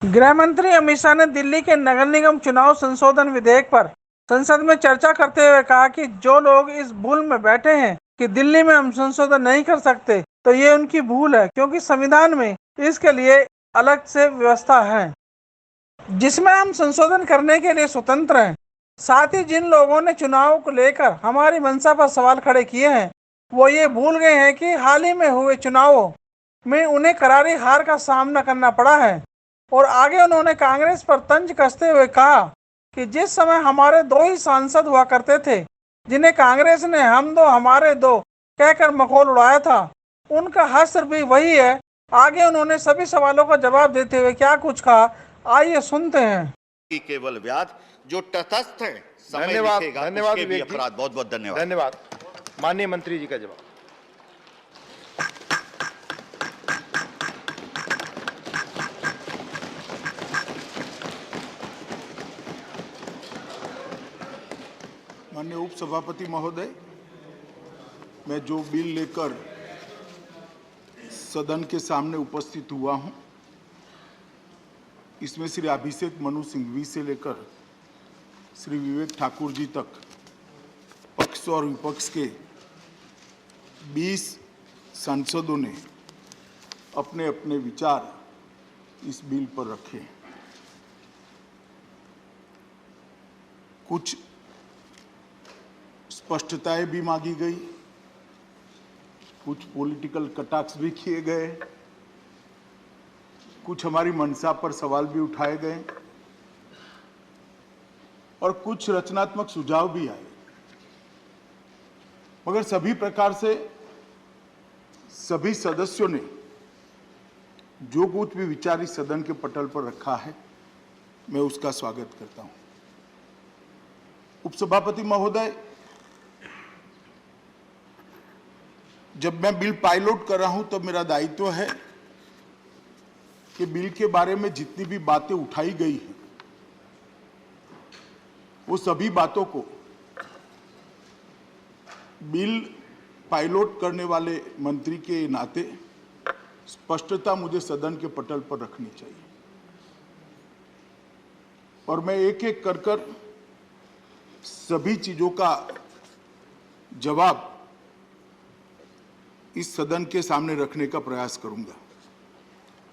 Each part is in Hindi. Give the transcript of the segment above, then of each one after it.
गृह मंत्री अमित शाह ने दिल्ली के नगर निगम चुनाव संशोधन विधेयक पर संसद में चर्चा करते हुए कहा कि जो लोग इस भूल में बैठे हैं कि दिल्ली में हम संशोधन नहीं कर सकते, तो ये उनकी भूल है, क्योंकि संविधान में इसके लिए अलग से व्यवस्था है जिसमें हम संशोधन करने के लिए स्वतंत्र हैं। साथ ही जिन लोगों ने चुनाव को लेकर हमारी मंशा पर सवाल खड़े किए हैं, वो ये भूल गए हैं कि हाल ही में हुए चुनावों में उन्हें करारी हार का सामना करना पड़ा है। और आगे उन्होंने कांग्रेस पर तंज कसते हुए कहा कि जिस समय हमारे 2 ही सांसद हुआ करते थे, जिन्हें कांग्रेस ने हम दो हमारे दो कहकर मखौल उड़ाया था, उनका हश्र भी वही है। आगे उन्होंने सभी सवालों का जवाब देते हुए क्या कुछ कहा, आइए सुनते हैं। कि केवल ब्याज जो तटस्थ है, समय धन्यवाद, लिखेगा, धन्यवाद उसके भी विवेक जी। अपराध। बहुत बहुत धन्यवाद। धन्यवाद। माननीय मंत्री जी का जवाब। माननीय उप सभापति महोदय, मैं जो बिल लेकर सदन के सामने उपस्थित हुआ हूं, इसमें श्री अभिषेक मनु सिंघवी से लेकर श्री विवेक ठाकुर जी तक पक्ष और विपक्ष के 20 सांसदों ने अपने अपने विचार इस बिल पर रखे। कुछ स्पष्टताएं भी मांगी गई, कुछ पॉलिटिकल कटाक्ष भी किए गए, कुछ हमारी मंशा पर सवाल भी उठाए गए और कुछ रचनात्मक सुझाव भी आए। मगर सभी प्रकार से सभी सदस्यों ने जो कुछ भी विचार इस सदन के पटल पर रखा है, मैं उसका स्वागत करता हूं। उपसभापति महोदय, जब मैं बिल पायलट कर रहा हूं तब मेरा दायित्व है कि बिल के बारे में जितनी भी बातें उठाई गई हैं, वो सभी बातों को बिल पायलट करने वाले मंत्री के नाते स्पष्टता मुझे सदन के पटल पर रखनी चाहिए और मैं एक एक कर सभी चीजों का जवाब इस सदन के सामने रखने का प्रयास करूंगा।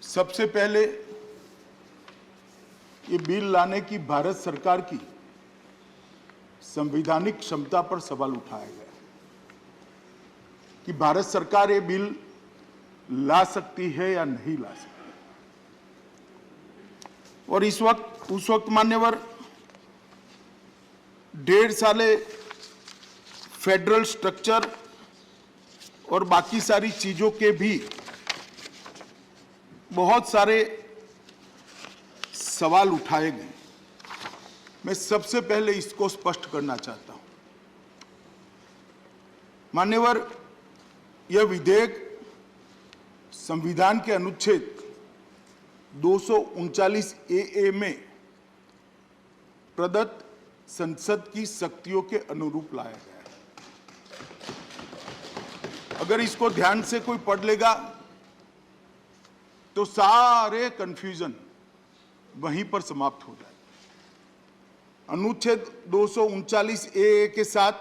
सबसे पहले ये बिल लाने की भारत सरकार की संवैधानिक क्षमता पर सवाल उठाया गया कि भारत सरकार ये बिल ला सकती है या नहीं ला सकती। और उस वक्त मान्यवर 1.5 साले फेडरल स्ट्रक्चर और बाकी सारी चीजों के भी बहुत सारे सवाल उठाए गए। मैं सबसे पहले इसको स्पष्ट करना चाहता हूं। मान्यवर, यह विधेयक संविधान के अनुच्छेद 239 ए में प्रदत्त संसद की शक्तियों के अनुरूप लाया गया है। अगर इसको ध्यान से कोई पढ़ लेगा तो सारे कंफ्यूजन वहीं पर समाप्त हो जाएगा। अनुच्छेद 239 ए के साथ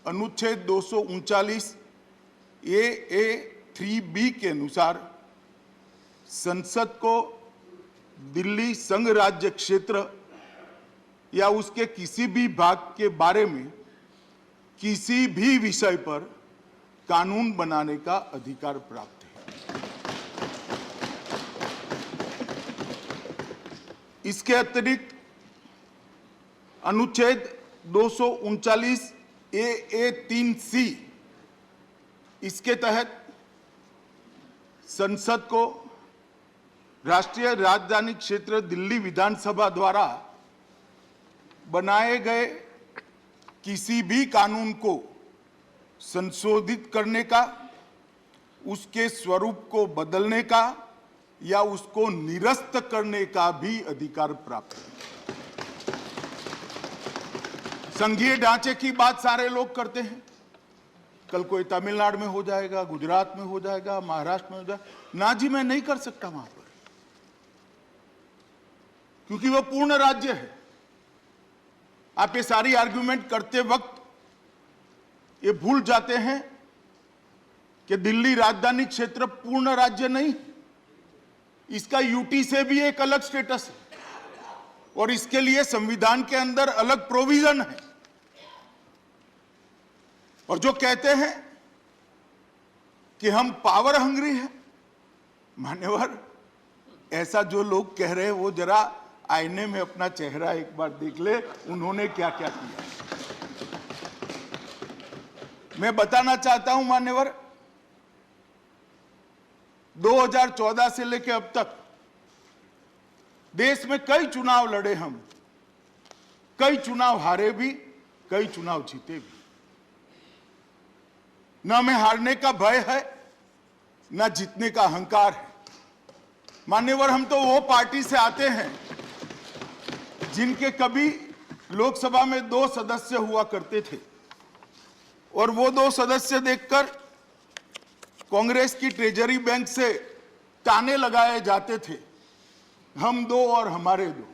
अनुच्छेद 239 ए 3B के अनुसार संसद को दिल्ली संघ राज्य क्षेत्र या उसके किसी भी भाग के बारे में किसी भी विषय पर कानून बनाने का अधिकार प्राप्त है। इसके अतिरिक्त अनुच्छेद 239 ए 3C, इसके तहत संसद को राष्ट्रीय राजधानी क्षेत्र दिल्ली विधानसभा द्वारा बनाए गए किसी भी कानून को संशोधित करने का, उसके स्वरूप को बदलने का या उसको निरस्त करने का भी अधिकार प्राप्त है। संघीय ढांचे की बात सारे लोग करते हैं। कल कोई तमिलनाडु में हो जाएगा, गुजरात में हो जाएगा, महाराष्ट्र में हो जाएगा। ना जी, मैं नहीं कर सकता वहां पर। क्योंकि वो पूर्ण राज्य है। आप ये सारी आर्ग्यूमेंट करते वक्त ये भूल जाते हैं कि दिल्ली राजधानी क्षेत्र पूर्ण राज्य नहीं, इसका यूटी से भी एक अलग स्टेटस है और इसके लिए संविधान के अंदर अलग प्रोविजन है। और जो कहते हैं कि हम पावर हंग्री हैं, मान्यवर, ऐसा जो लोग कह रहे हैं वो जरा आईने में अपना चेहरा एक बार देख ले, उन्होंने क्या क्या किया। मैं बताना चाहता हूं मान्यवर, 2014 से लेकर अब तक देश में कई चुनाव लड़े हम, कई चुनाव हारे भी, कई चुनाव जीते भी। न हमें हारने का भय है, न जीतने का अहंकार है। मान्यवर, हम तो वो पार्टी से आते हैं जिनके कभी लोकसभा में 2 सदस्य हुआ करते थे और वो 2 सदस्य देखकर कांग्रेस की ट्रेजरी बैंक से ताने लगाए जाते थे, हम 2 और हमारे 2।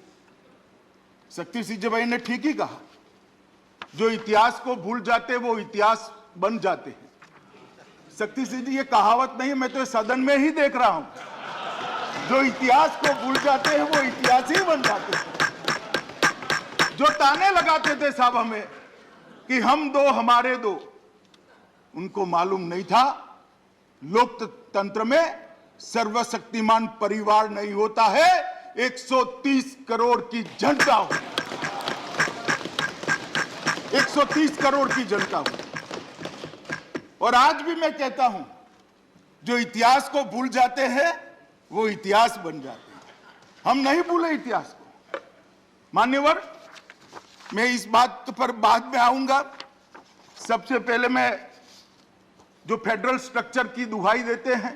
शक्ति सिंह भाई ने ठीक ही कहा, जो इतिहास को भूल जाते वो इतिहास बन जाते हैं। शक्ति सिंह जी, ये कहावत नहीं, मैं तो सदन में ही देख रहा हूं, जो इतिहास को भूल जाते हैं वो इतिहास ही बन जाते हैं। जो ताने लगाते थे साहब हमें कि हम 2 हमारे 2, उनको मालूम नहीं था लोकतंत्र में सर्वशक्तिमान परिवार नहीं होता है, 130 करोड़ की जनता हो, 130 करोड़ की जनता हो। और आज भी मैं कहता हूं, जो इतिहास को भूल जाते हैं वो इतिहास बन जाते हैं। हम नहीं भूले इतिहास को। मान्यवर, मैं इस बात पर बाद में आऊंगा। सबसे पहले मैं जो फेडरल स्ट्रक्चर की दुहाई देते हैं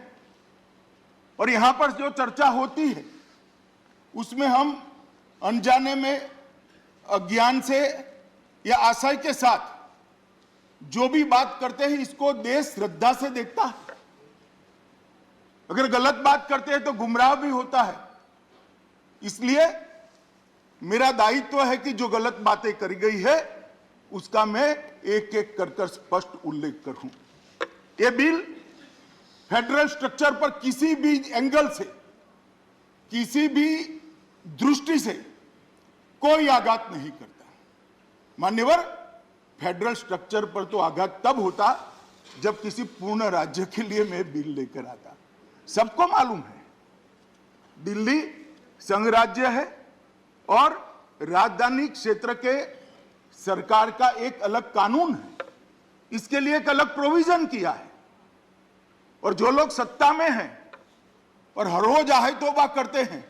और यहां पर जो चर्चा होती है उसमें हम अनजाने में, अज्ञान से या आशय के साथ जो भी बात करते हैं, इसको देश श्रद्धा से देखता है। अगर गलत बात करते हैं तो गुमराह भी होता है। इसलिए मेरा दायित्व है कि जो गलत बातें करी गई है उसका मैं एक एक कर स्पष्ट उल्लेख करूं। यह बिल फेडरल स्ट्रक्चर पर किसी भी एंगल से, किसी भी दृष्टि से कोई आघात नहीं करता। मान्यवर, फेडरल स्ट्रक्चर पर तो आघात तब होता जब किसी पूर्ण राज्य के लिए मैं बिल लेकर आता। सबको मालूम है दिल्ली संघ राज्य है और राजधानी क्षेत्र के सरकार का एक अलग कानून है, इसके लिए एक अलग प्रोविजन किया है। और जो लोग सत्ता में हैं और हर रोज आहे तौबा करते हैं,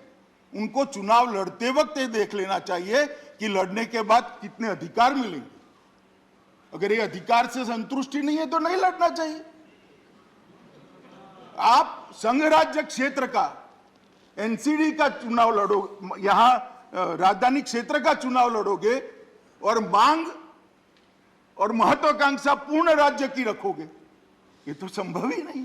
उनको चुनाव लड़ते वक्त ये देख लेना चाहिए कि लड़ने के बाद कितने अधिकार मिलेंगे। अगर ये अधिकार से संतुष्टि नहीं है तो नहीं लड़ना चाहिए। आप संघ राज्य क्षेत्र का, एनसीडी का चुनाव लड़ोगे, यहां राजधानी क्षेत्र का चुनाव लड़ोगे और मांग और महत्वाकांक्षा पूर्ण राज्य की रखोगे, ये तो संभव ही नहीं।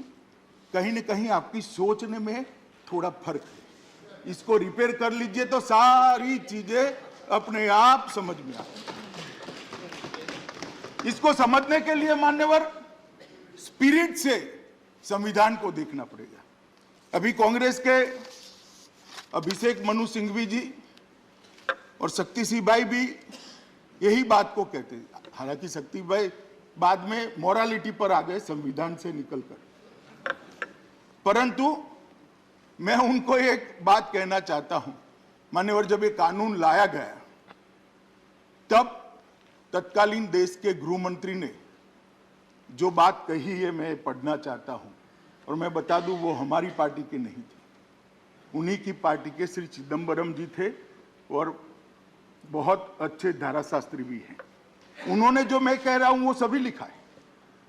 कहीं न कहीं आपकी सोचने में थोड़ा फर्क है। इसको रिपेयर कर लीजिए तो सारी चीजें अपने आप समझ में आती। इसको समझने के लिए मान्यवर स्पिरिट से संविधान को देखना पड़ेगा। अभी कांग्रेस के अभिषेक मनु सिंघवी जी और शक्ति सिंह भाई भी यही बात को कहते हैं। हालांकि शक्ति भाई बाद में मोरालिटी पर आ गए संविधान से निकलकर, परंतु मैं उनको एक बात कहना चाहता हूं। मान्यवर, जब ये कानून लाया गया तब तत्कालीन देश के गृह मंत्री ने जो बात कही है मैं पढ़ना चाहता हूं और मैं बता दूं वो हमारी पार्टी के नहीं थे, उन्हीं की पार्टी के श्री चिदंबरम जी थे और बहुत अच्छे धाराशास्त्री भी हैं। उन्होंने जो मैं कह रहा हूं वो सभी लिखा है।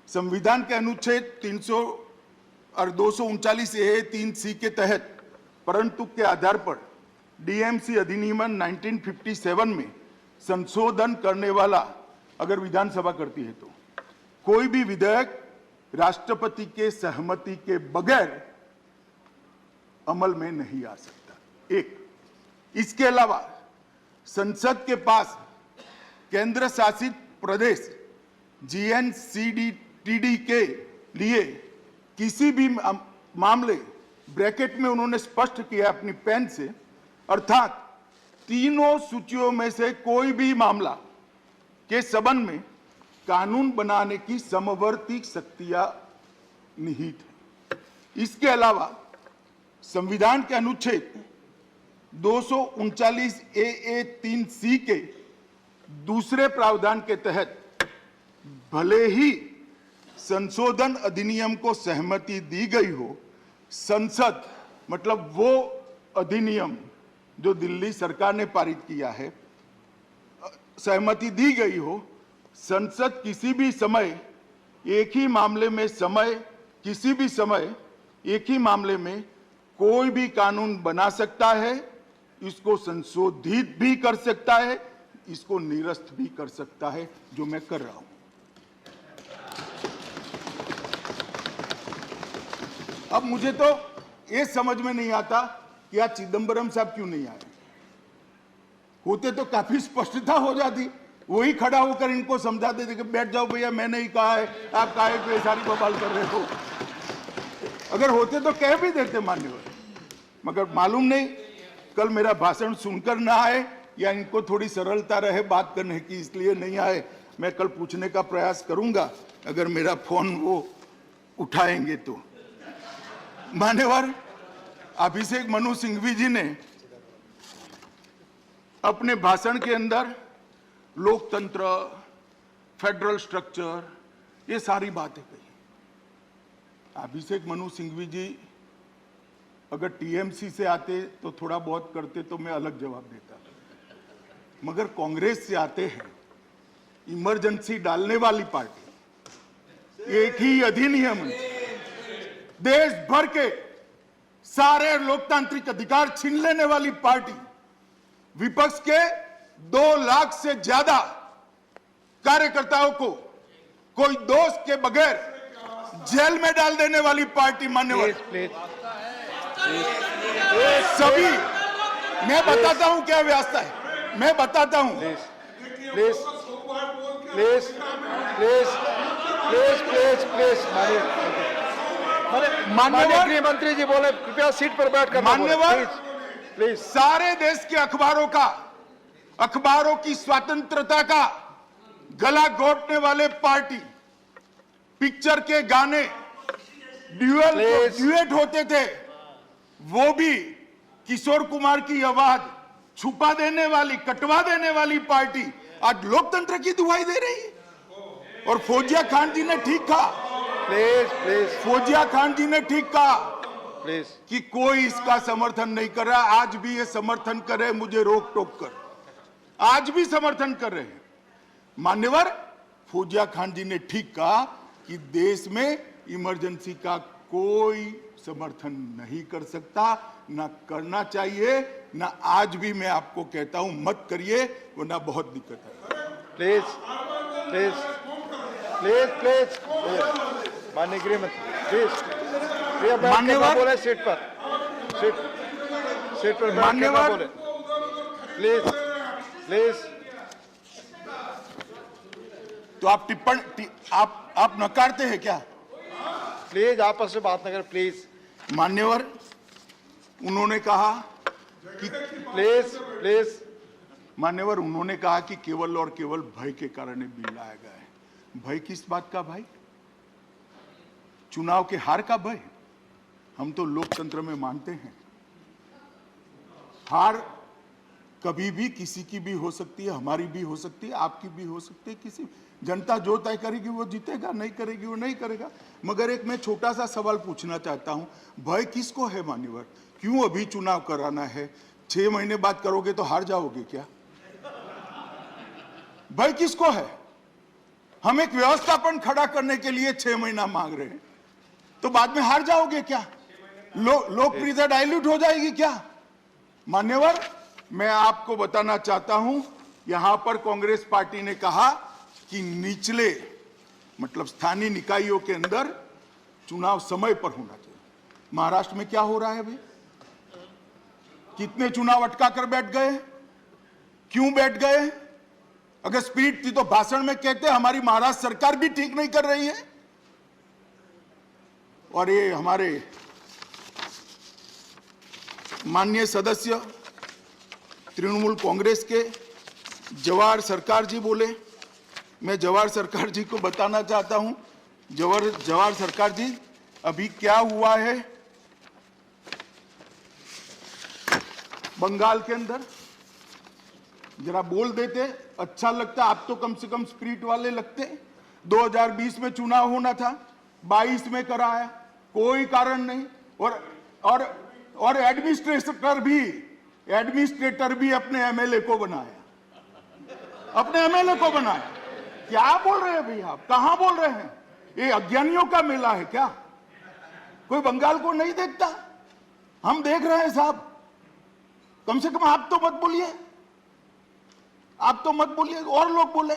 संविधान के अनुच्छेद 300 और 239 ए 3C के तहत परंतु के आधार पर डीएमसी अधिनियम 1957 में संशोधन करने वाला अगर विधानसभा करती है तो कोई भी विधेयक राष्ट्रपति के सहमति के बगैर अमल में नहीं आ सकता। एक इसके अलावा संसद के पास केंद्र शासित प्रदेश GNCDTD के लिए किसी भी मामले, ब्रैकेट में उन्होंने स्पष्ट किया अपनी पेन से, अर्थात तीनों सूचियों में से कोई भी मामला के संबंध में कानून बनाने की समवर्ती शक्तियां निहित है। इसके अलावा संविधान के अनुच्छेद 239 AA 3C के दूसरे प्रावधान के तहत भले ही संशोधन अधिनियम को सहमति दी गई हो, संसद मतलब वो अधिनियम जो दिल्ली सरकार ने पारित किया है, सहमति दी गई हो, संसद किसी भी समय एक ही मामले में किसी भी समय एक ही मामले में कोई भी कानून बना सकता है, इसको संशोधित भी कर सकता है, इसको निरस्त भी कर सकता है, जो मैं कर रहा हूं। अब मुझे तो ये समझ में नहीं आता कि आज चिदंबरम साहब क्यों नहीं आए। होते तो काफी स्पष्टता हो जाती, वही खड़ा होकर इनको समझा देते कि बैठ जाओ भैया, मैंने ही कहा है, आप काहे पे सारी बवाल कर रहे हो। अगर होते तो कह भी देते मान्यवर, मगर मालूम नहीं कल मेरा भाषण सुनकर ना आए या इनको थोड़ी सरलता रहे बात करने की, इसलिए नहीं आए। मैं कल पूछने का प्रयास करूंगा अगर मेरा फोन वो उठाएंगे तो। मान्यवर अभिषेक मनु सिंघवी जी ने अपने भाषण के अंदर लोकतंत्र, फेडरल स्ट्रक्चर, ये सारी बातें कही। अभिषेक मनु सिंघवी जी अगर टीएमसी से आते तो थोड़ा बहुत करते तो मैं अलग जवाब देता, मगर कांग्रेस से आते हैं, इमरजेंसी डालने वाली पार्टी, एक ही अधिनियम में देश भर के सारे लोकतांत्रिक अधिकार छीन लेने वाली पार्टी, विपक्ष के 2 लाख से ज्यादा कार्यकर्ताओं को कोई दोष के बगैर जेल में डाल देने वाली पार्टी। मान्यवर सभी, मैं बताता हूं क्या व्यवस्था है, मैं बताता हूं। Please please please please please please माननीय गृह मंत्री जी बोले, कृपया सीट पर बैठ कर। मान्यवर प्लीज सारे देश के अखबारों की स्वतंत्रता का गला घोटने वाले पार्टी, पिक्चर के गाने ड्यूएट होते थे, वो भी किशोर कुमार की आवाज छुपा देने वाली, कटवा देने वाली पार्टी आज लोकतंत्र की दुहाई दे रही है। और फौजिया खान जी ने ठीक कहा, प्लीज प्लीज फौजिया खान जी ने ठीक कहा प्लीज कि कोई इसका समर्थन नहीं कर रहा। आज भी ये समर्थन कर रहे, मुझे रोक टोक कर आज भी समर्थन कर रहे हैं। मान्यवर फौजिया खान जी ने ठीक कहा कि देश में इमरजेंसी का कोई समर्थन नहीं कर सकता, ना करना चाहिए, ना आज भी मैं आपको कहता हूं मत करिए, वरना बहुत दिक्कत है। प्लीज प्लीज प्लीज प्लीज माननीय गृह मंत्री प्लीज मान्यवर बोले, सीट पर मान्यवर बोले, प्लीज प्लीज। तो आप आप नकारते हैं क्या? प्लीज आपस में बात न करें, प्लीज। मान्यवर उन्होंने कहा कि प्लीज प्लीज मान्यवर उन्होंने कहा कि केवल और केवल भय के कारण बिल लाया गया है। भय किस बात का भय? चुनाव के हार का भय? हम तो लोकतंत्र में मानते हैं हार कभी भी किसी की भी हो सकती है, हमारी भी हो सकती है, आपकी भी हो सकती है, किसी जनता जो तय करेगी वो जीतेगा, नहीं करेगी वो नहीं करेगा। मगर एक मैं छोटा सा सवाल पूछना चाहता हूं, भय किसको है मान्यवर? क्यों अभी चुनाव कराना है? 6 महीने बाद करोगे तो हार जाओगे क्या? भय किसको है? हम एक व्यवस्थापन खड़ा करने के लिए 6 महीना मांग रहे हैं, तो बाद में हार जाओगे क्या? लोकप्रियता डाइल्यूट हो जाएगी क्या? मान्यवर मैं आपको बताना चाहता हूं, यहां पर कांग्रेस पार्टी ने कहा कि निचले मतलब स्थानीय निकायों के अंदर चुनाव समय पर होना चाहिए। महाराष्ट्र में क्या हो रहा है भाई? कितने चुनाव अटका कर बैठ गए, क्यों बैठ गए? अगर स्पीड थी तो भाषण में कहते हमारी महाराष्ट्र सरकार भी ठीक नहीं कर रही है। और ये हमारे माननीय सदस्य तृणमूल कांग्रेस के जवाहर सरकार जी बोले। मैं जवाहर सरकार जी को बताना चाहता हूं, जवाहर सरकार जी, अभी क्या हुआ है बंगाल के अंदर, जरा बोल देते, अच्छा लगता। आप तो कम से कम स्पिरिट वाले लगते। 2020 में चुनाव होना था, 22 में कराया, कोई कारण नहीं। और एडमिनिस्ट्रेटर भी अपने एमएलए को बनाया, अपने एमएलए को बनाया। क्या बोल रहे हैं भैया आप, कहां बोल रहे हैं? ये अज्ञानियों का मेला है क्या? कोई बंगाल को नहीं देखता? हम देख रहे हैं साहब। कम से कम आप तो मत बोलिए, आप तो मत बोलिए, और लोग बोले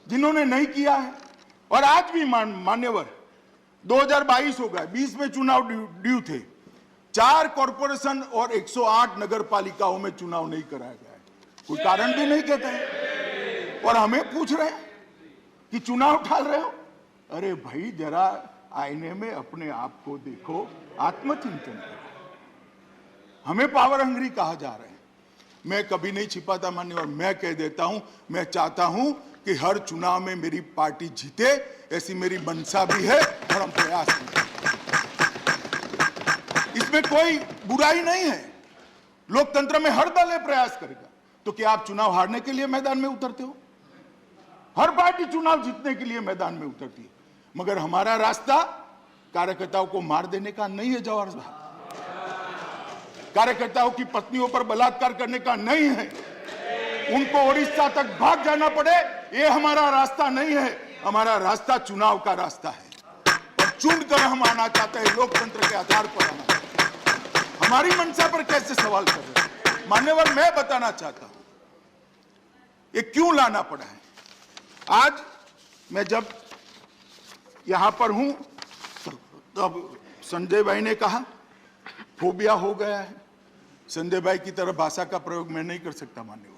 जिन्होंने नहीं किया है। और आज भी मान्यवर 2022 हो गया, 20 में चुनाव ड्यू थे, 4 कॉरपोरेशन और 108 नगर पालिकाओं में चुनाव नहीं कराया गया है, कोई कारण भी नहीं कहते हैं। और हमें पूछ रहे हैं कि चुनाव टाल रहे हो। अरे भाई, जरा आईने में अपने आप को देखो, आत्मचिंतन करो। हमें पावर हंग्री कहा जा रहा है। मैं कभी नहीं छिपाता मान्य, और मैं कह देता हूं, मैं चाहता हूं कि हर चुनाव में मेरी पार्टी जीते, ऐसी मेरी मंशा भी है और हम प्रयास करते हैं। इसमें कोई बुराई नहीं है, लोकतंत्र में हर दल प्रयास करेगा। तो क्या आप चुनाव हारने के लिए मैदान में उतरते हो? हर पार्टी चुनाव जीतने के लिए मैदान में उतरती है, मगर हमारा रास्ता कार्यकर्ताओं को मार देने का नहीं है जवाहर साहब, कार्यकर्ताओं की पत्नियों पर बलात्कार करने का नहीं है, उनको उड़ीसा तक भाग जाना पड़े, ये हमारा रास्ता नहीं है। हमारा रास्ता चुनाव का रास्ता है, और चुन कर हम आना चाहते हैं, लोकतंत्र के आधार पर आना चाहते हैं। हमारी मंशा पर कैसे सवाल कर रहे हैं मान्यवर? मैं बताना चाहता हूं ये क्यों लाना पड़ा है। आज मैं जब यहां पर हूं, तब संजय भाई ने कहा फोबिया हो गया है। संजय भाई की तरह भाषा का प्रयोग मैं नहीं कर सकता मान्यवर।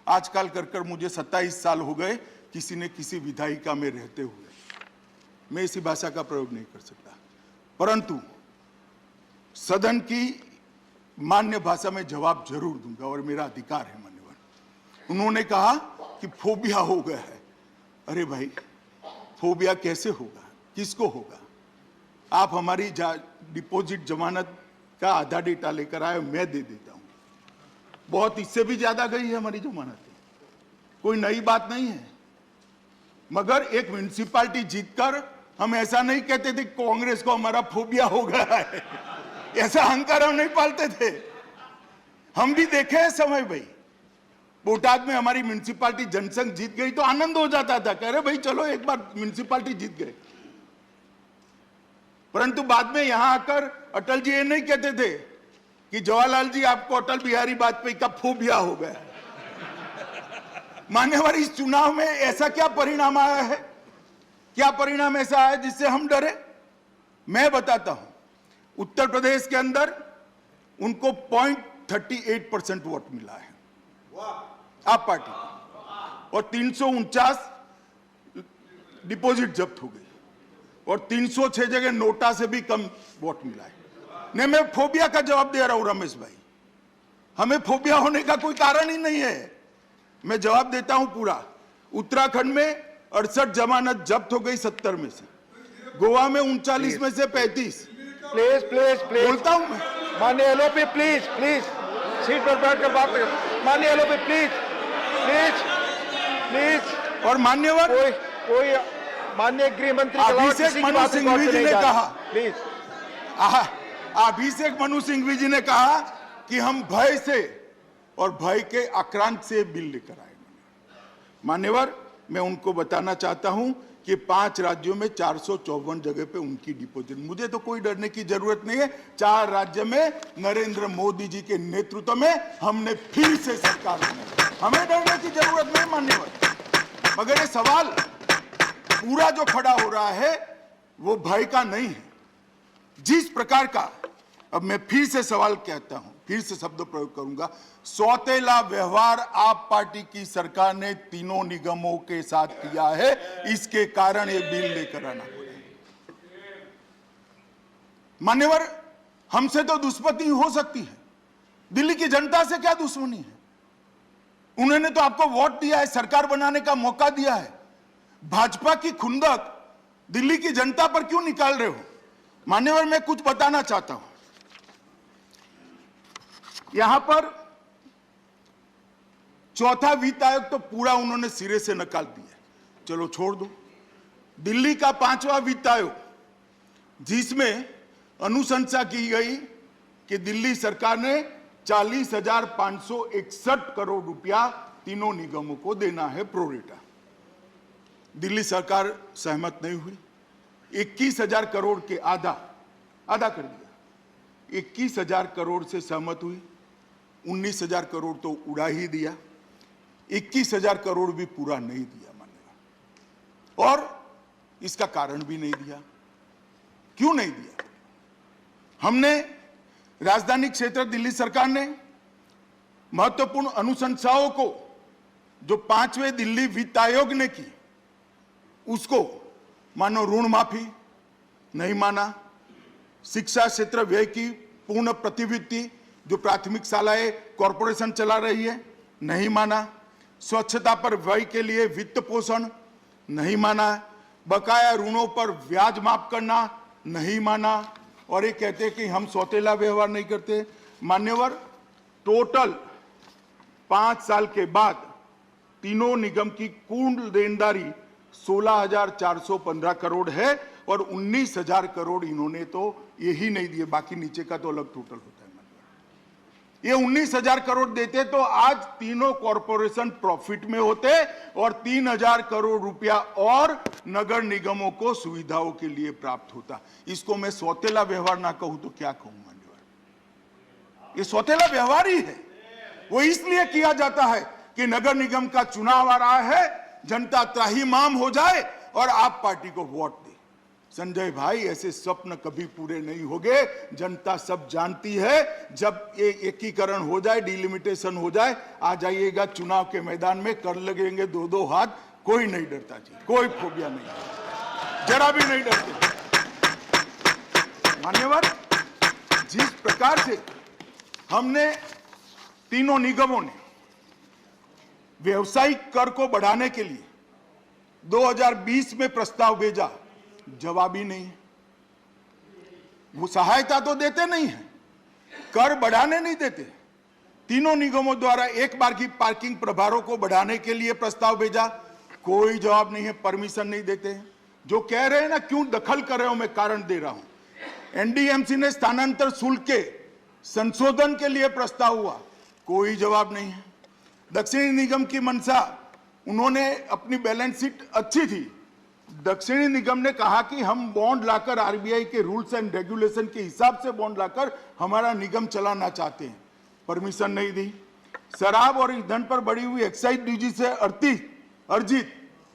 आजकल कर मुझे 27 साल हो गए किसी न किसी विधायिका में रहते हुए, मैं इसी भाषा का प्रयोग नहीं कर सकता, परंतु सदन की मान्य भाषा में जवाब जरूर दूंगा और मेरा अधिकार है मान्यवर। उन्होंने कहा कि फोबिया हो गया है। अरे भाई, फोबिया कैसे होगा, किसको होगा? आप हमारी डिपॉजिट जमानत का आधा डेटा लेकर आए, मैं दे देता हूं। बहुत इससे भी ज्यादा गई है हमारी जमानत, कोई नई बात नहीं है। मगर एक म्युनिसिपैलिटी जीतकर हम ऐसा नहीं कहते थे कांग्रेस को हमारा फोबिया हो गया है, ऐसा अहंकार हम नहीं पालते थे। हम भी देखे हैं समय भाई, बोटाद में हमारी म्युनिसिपैलिटी जनसंघ जीत गई तो आनंद हो जाता था, कह रहे भाई चलो एक बार म्युनिसिपैलिटी जीत गए। परंतु बाद में यहां आकर अटल जी ये नहीं कहते थे कि जवाहरलाल जी आपको अटल बिहारी वाजपेयी का फोबिया हो गया। मान्यवर, इस चुनाव में ऐसा क्या परिणाम आया है, क्या परिणाम ऐसा आया जिससे हम डरे? मैं बताता हूं। उत्तर प्रदेश के अंदर उनको 0.38% वोट मिला है आप पार्टी को, और 349 डिपॉजिट जब्त हो गई, और 306 जगह नोटा से भी कम वोट मिला है। नहीं, मैं फोबिया का जवाब दे रहा हूं रमेश भाई, हमें फोबिया होने का कोई कारण ही नहीं है। मैं जवाब देता हूं पूरा। उत्तराखंड में 68 जमानत जब्त हो गई 70 में से, गोवा में 39 में से 35। प्लीज प्लीज प्लीज बोलता हूं मैं। माननीय एलओपी प्लीज प्लीज सीट पर बैठकर बात करें। माननीय एलओपी प्लीज प्लीज प्लीज। और मान्यवर, कोई माननीय गृह मंत्री अभिषेक मनु सिंघवी जी ने कहा, प्लीज, अभिषेक मनु सिंघवी जी ने कहा कि हम भय से और भय के आक्रांत से बिल लेकर आए। मान्यवर, मैं उनको बताना चाहता हूं कि 5 राज्यों में 454 जगह पे उनकी डिपॉजिट, मुझे तो कोई डरने की जरूरत नहीं है। 4 राज्य में नरेंद्र मोदी जी के नेतृत्व में हमने फिर से सरकार बनाई, हमें डरने की जरूरत नहीं मान्यवर। मगर ये सवाल पूरा जो खड़ा हो रहा है वो भय का नहीं है, जिस प्रकार का, अब मैं फिर से सवाल कहता हूं, फिर से शब्द प्रयोग करूंगा, सौतेला व्यवहार आप पार्टी की सरकार ने तीनों निगमों के साथ किया है, इसके कारण ये बिल लेकर आना पड़ा। मान्यवर, हमसे तो दुश्मनी हो सकती है, दिल्ली की जनता से क्या दुश्मनी है? उन्होंने तो आपको वोट दिया है, सरकार बनाने का मौका दिया है। भाजपा की खुंदक दिल्ली की जनता पर क्यों निकाल रहे हो? मान्यवर, मैं कुछ बताना चाहता हूं। यहां पर चौथा वित्त आयोग तो पूरा उन्होंने सिरे से निकाल दिया, चलो छोड़ दो। दिल्ली का 5वां वित्त आयोग, जिसमें अनुशंसा की गई कि दिल्ली सरकार ने 40,561 करोड़ रुपया तीनों निगमों को देना है प्रोरेटा। दिल्ली सरकार सहमत नहीं हुई, 21,000 करोड़ के आधा कर दिया। 21,000 करोड़ से सहमत हुई, 19,000 करोड़ तो उड़ा ही दिया, 21,000 करोड़ भी पूरा नहीं दिया मान्यवर, और इसका कारण भी नहीं दिया। क्यों नहीं दिया? हमने राजधानी क्षेत्र दिल्ली सरकार ने महत्वपूर्ण अनुशंसाओं को जो 5वें दिल्ली वित्त आयोग ने की, उसको मानो ऋण माफी नहीं माना, शिक्षा क्षेत्र व्यय की पूर्ण प्रतिवृत्ति जो प्राथमिक शालाएं कॉरपोरेशन चला रही है नहीं माना, स्वच्छता पर व्यय के लिए वित्त पोषण नहीं माना, बकाया ऋणों पर ब्याज माफ करना नहीं माना, और ये कहते हैं कि हम सौतेला व्यवहार नहीं करते। मान्यवर, टोटल 5 साल के बाद तीनों निगम की कुल देनदारी 16,415 करोड़ है, और 19,000 करोड़ इन्होंने तो यही नहीं दिए, बाकी नीचे का तो अलग टोटल होता है। ये 19,000 करोड़ देते तो आज तीनों कॉरपोरेशन प्रॉफिट में होते, और 3,000 करोड़ रुपया और नगर निगमों को सुविधाओं के लिए प्राप्त होता। इसको मैं सौतेला व्यवहार ना कहूं तो क्या कहूं मान्यवर? ये सौतेला व्यवहार ही है। वो इसलिए किया जाता है कि नगर निगम का चुनाव आ रहा है, जनता त्राहिमाम हो जाए और आप पार्टी को वोट दे। संजय भाई, ऐसे स्वप्न कभी पूरे नहीं होंगे। जनता सब जानती है, जब ये एकीकरण हो जाए, डिलिमिटेशन हो जाए, आ जाइएगा चुनाव के मैदान में, कर लगेंगे 2-2 हाथ, कोई नहीं डरता जी, कोई फोबिया नहीं, जरा भी नहीं डरते। मान्यवर, जिस प्रकार से हमने तीनों निगमों ने व्यवसायिक कर को बढ़ाने के लिए 2020 में प्रस्ताव भेजा, जवाब ही नहीं है। वो सहायता तो देते नहीं है, कर बढ़ाने नहीं देते। तीनों निगमों द्वारा एक बार की पार्किंग प्रभारों को बढ़ाने के लिए प्रस्ताव भेजा, कोई जवाब नहीं है, परमिशन नहीं देते हैं। जो कह रहे हैं ना, क्यों दखल कर रहे हो, मैं कारण दे रहा हूं। एनडीएमसी ने स्थानांतर शुल्क के संशोधन के लिए प्रस्ताव हुआ, कोई जवाब नहीं है। दक्षिणी निगम की मंशा, उन्होंने अपनी बैलेंस शीट अच्छी थी, दक्षिणी निगम ने कहा कि हम बॉन्ड लाकर आरबीआई के रूल्स एंड रेगुलेशन के हिसाब से बॉन्ड लाकर हमारा निगम चलाना चाहते हैं, परमिशन नहीं दी। शराब और ईंधन पर बढ़ी हुई एक्साइज ड्यूटी से अर्जित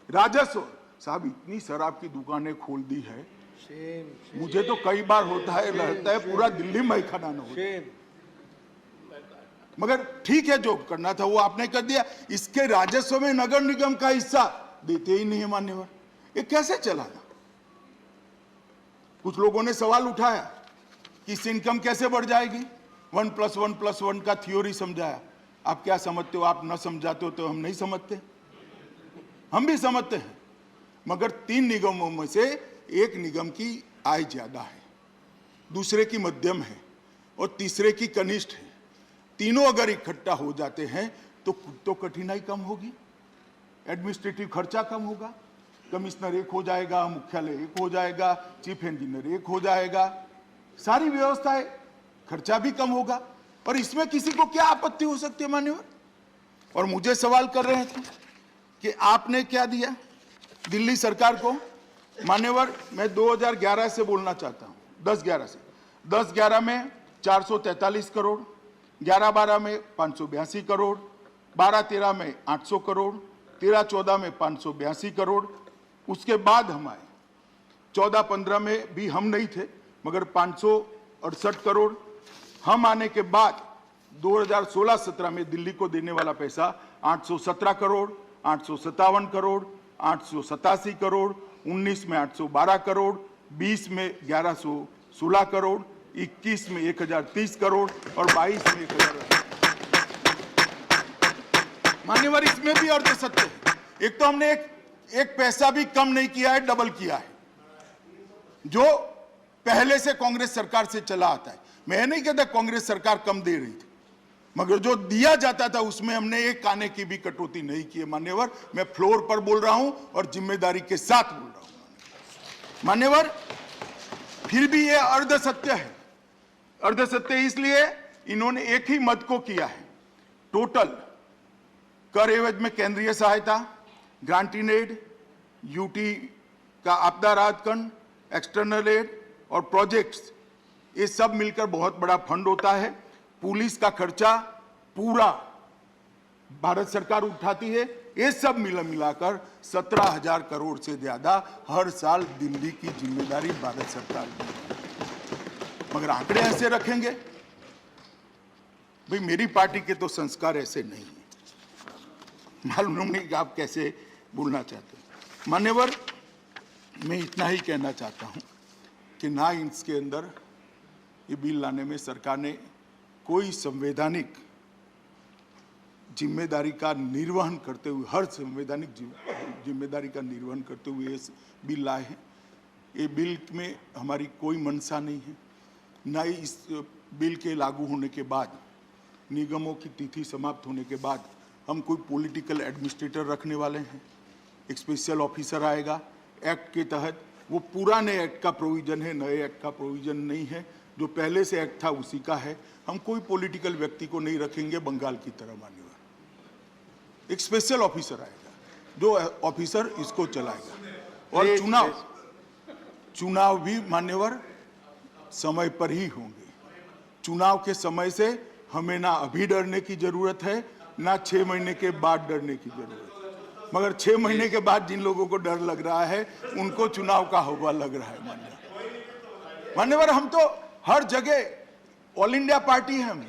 राजस्व, साहब इतनी शराब की दुकानें खोल दी है, मुझे तो कई बार होता है, लगता है पूरा दिल्ली में खाना न हो। मगर ठीक है, जो करना था वो आपने कर दिया। इसके राजस्व में नगर निगम का हिस्सा देते ही नहीं है मान्यवर, ये कैसे चलाना? कुछ लोगों ने सवाल उठाया कि इससे इनकम कैसे बढ़ जाएगी। 1+1+1 का थ्योरी समझाया। आप क्या समझते हो? आप न समझाते हो तो हम नहीं समझते, हम भी समझते हैं। मगर 3 निगमों में से एक निगम की आय ज्यादा है, दूसरे की मध्यम है और तीसरे की कनिष्ठ है। तीनों अगर इकट्ठा हो जाते हैं तो कठिनाई कम होगी, एडमिनिस्ट्रेटिव खर्चा कम होगा, कमिश्नर एक हो जाएगा, मुख्यालय एक हो जाएगा, चीफ इंजीनियर एक हो जाएगा, सारी व्यवस्थाएं, खर्चा भी कम होगा। और इसमें किसी को क्या आपत्ति हो सकती है मान्यवर? और मुझे सवाल कर रहे थे कि आपने क्या दिया दिल्ली सरकार को। मान्यवर, मैं 2011 से बोलना चाहता हूं, 10-11 से। 10-11 में 443 करोड़, 11-12 में 582 करोड़, 12-13 में 800 करोड़, 13-14 में 582 करोड़। उसके बाद हम आए 14-15 में भी हम नहीं थे, मगर 568 करोड़। हम आने के बाद 2016-17 में दिल्ली को देने वाला पैसा 817 करोड़, 857 करोड़, 887 करोड़, 19 में 812 करोड़, 20 में 1116 करोड़, 21 में 1030 करोड़ और 22 में 1000। मान्यवर, इसमें भी अर्ध सत्य है। एक तो हमने एक पैसा भी कम नहीं किया है, डबल किया है, जो पहले से कांग्रेस सरकार से चला आता है। मैं नहीं कहता कांग्रेस सरकार कम दे रही थी, मगर जो दिया जाता था उसमें हमने एक आने की भी कटौती नहीं की है। मान्यवर, मैं फ्लोर पर बोल रहा हूं और जिम्मेदारी के साथ बोल रहा हूं। मान्यवर, फिर भी यह अर्ध सत्य है। अर्ध सत्य इसलिए इन्होंने एक ही मद को किया है। टोटल कर एवज में केंद्रीय सहायता, ग्रांट इन एड, यूटी का आपदा राहत फंड, एक्सटर्नल एड और प्रोजेक्ट्स, ये सब मिलकर बहुत बड़ा फंड होता है। पुलिस का खर्चा पूरा भारत सरकार उठाती है। ये सब मिलाकर 17,000 करोड़ से ज्यादा हर साल दिल्ली की जिम्मेदारी भारत सरकार की है। मगर आंकड़े ऐसे रखेंगे भाई, मेरी पार्टी के तो संस्कार ऐसे नहीं है। मालूम नहीं कि आप कैसे बोलना चाहते हैं। मान्यवर, मैं इतना ही कहना चाहता हूं कि ना इसके अंदर ये बिल लाने में सरकार ने कोई संवैधानिक जिम्मेदारी का निर्वहन करते हुए, हर संवैधानिक जिम्मेदारी का निर्वहन करते हुए ये बिल लाए हैं। ये बिल में हमारी कोई मंशा नहीं है। ना ही इस बिल के लागू होने के बाद, निगमों की तिथि समाप्त होने के बाद हम कोई पॉलिटिकल एडमिनिस्ट्रेटर रखने वाले हैं। एक स्पेशल ऑफिसर आएगा एक्ट के तहत। वो पुराने एक्ट का प्रोविजन है, नए एक्ट का प्रोविजन नहीं है। जो पहले से एक्ट था उसी का है। हम कोई पॉलिटिकल व्यक्ति को नहीं रखेंगे बंगाल की तरह। मान्यवर, एक स्पेशल ऑफिसर आएगा जो ऑफिसर इसको चलाएगा। और चुनाव भी मान्यवर समय पर ही होंगे। चुनाव के समय से हमें ना अभी डरने की जरूरत है, ना 6 महीने के बाद डरने की जरूरत है। मगर 6 महीने के बाद जिन लोगों को डर लग रहा है उनको चुनाव का हवा लग रहा है। मान्यवर, हम तो हर जगह ऑल इंडिया पार्टी है। हम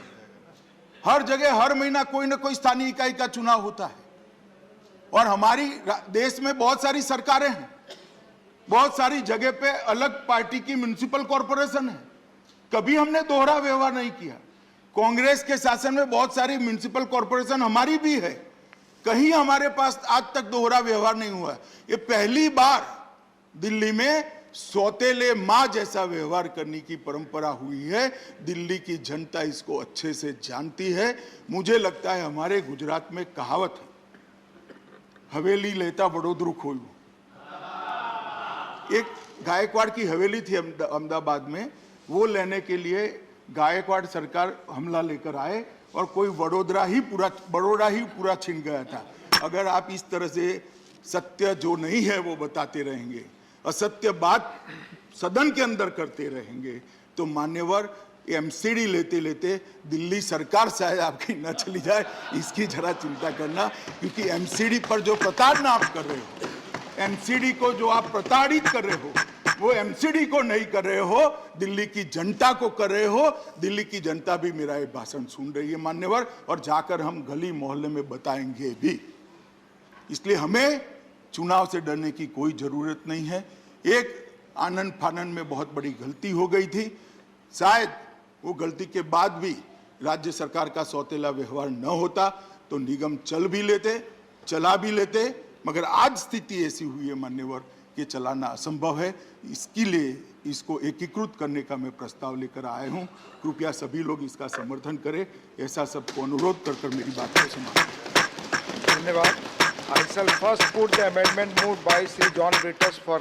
हर जगह हर महीना कोई ना कोई स्थानीय इकाई का चुनाव होता है। और हमारी देश में बहुत सारी सरकारें हैं, बहुत सारी जगह पे अलग पार्टी की म्युनिसिपल कॉरपोरेशन है। कभी हमने दोहरा व्यवहार नहीं किया। कांग्रेस के शासन में बहुत सारी म्युनिसिपल कॉरपोरेशन हमारी भी है, कहीं हमारे पास आज तक दोहरा व्यवहार नहीं हुआ। ये पहली बार दिल्ली में सौतेले मां जैसा व्यवहार करने की परंपरा हुई है। दिल्ली की जनता इसको अच्छे से जानती है। मुझे लगता है हमारे गुजरात में कहावत है, हवेली लेता वडोदरू खोलू। एक गायकवाड़ की हवेली थी अहमदाबाद में, वो लेने के लिए गायकवाड़ सरकार हमला लेकर आए और कोई बड़ोड़ा ही पूरा छिन गया था। अगर आप इस तरह से सत्य जो नहीं है वो बताते रहेंगे, असत्य बात सदन के अंदर करते रहेंगे, तो मान्यवर एमसीडी लेते लेते दिल्ली सरकार शायद आपकी न चली जाए, इसकी जरा चिंता करना। क्योंकि एमसीडी पर जो प्रताड़ना आप कर रहे हो, एमसीडी को जो आप प्रताड़ित कर रहे हो, वो एमसीडी को नहीं कर रहे हो, दिल्ली की जनता को कर रहे हो। दिल्ली की जनता भी मेरा ये भाषण सुन रही है मान्यवर, और जाकर हम गली मोहल्ले में बताएंगे भी। इसलिए हमें चुनाव से डरने की कोई जरूरत नहीं है। एक आनंद फानंद में बहुत बड़ी गलती हो गई थी, शायद वो गलती के बाद भी राज्य सरकार का सौतेला व्यवहार न होता तो निगम चला भी लेते। मगर आज स्थिति ऐसी हुई है मान्यवर कि चलाना असंभव है। इसके लिए इसको एकीकृत करने का मैं प्रस्ताव लेकर आया हूं। कृपया सभी लोग इसका समर्थन करें, ऐसा सबको अनुरोध कर मेरी बात को समाप्त। धन्यवाद। I shall first put the amendment moved by Sri John Britus for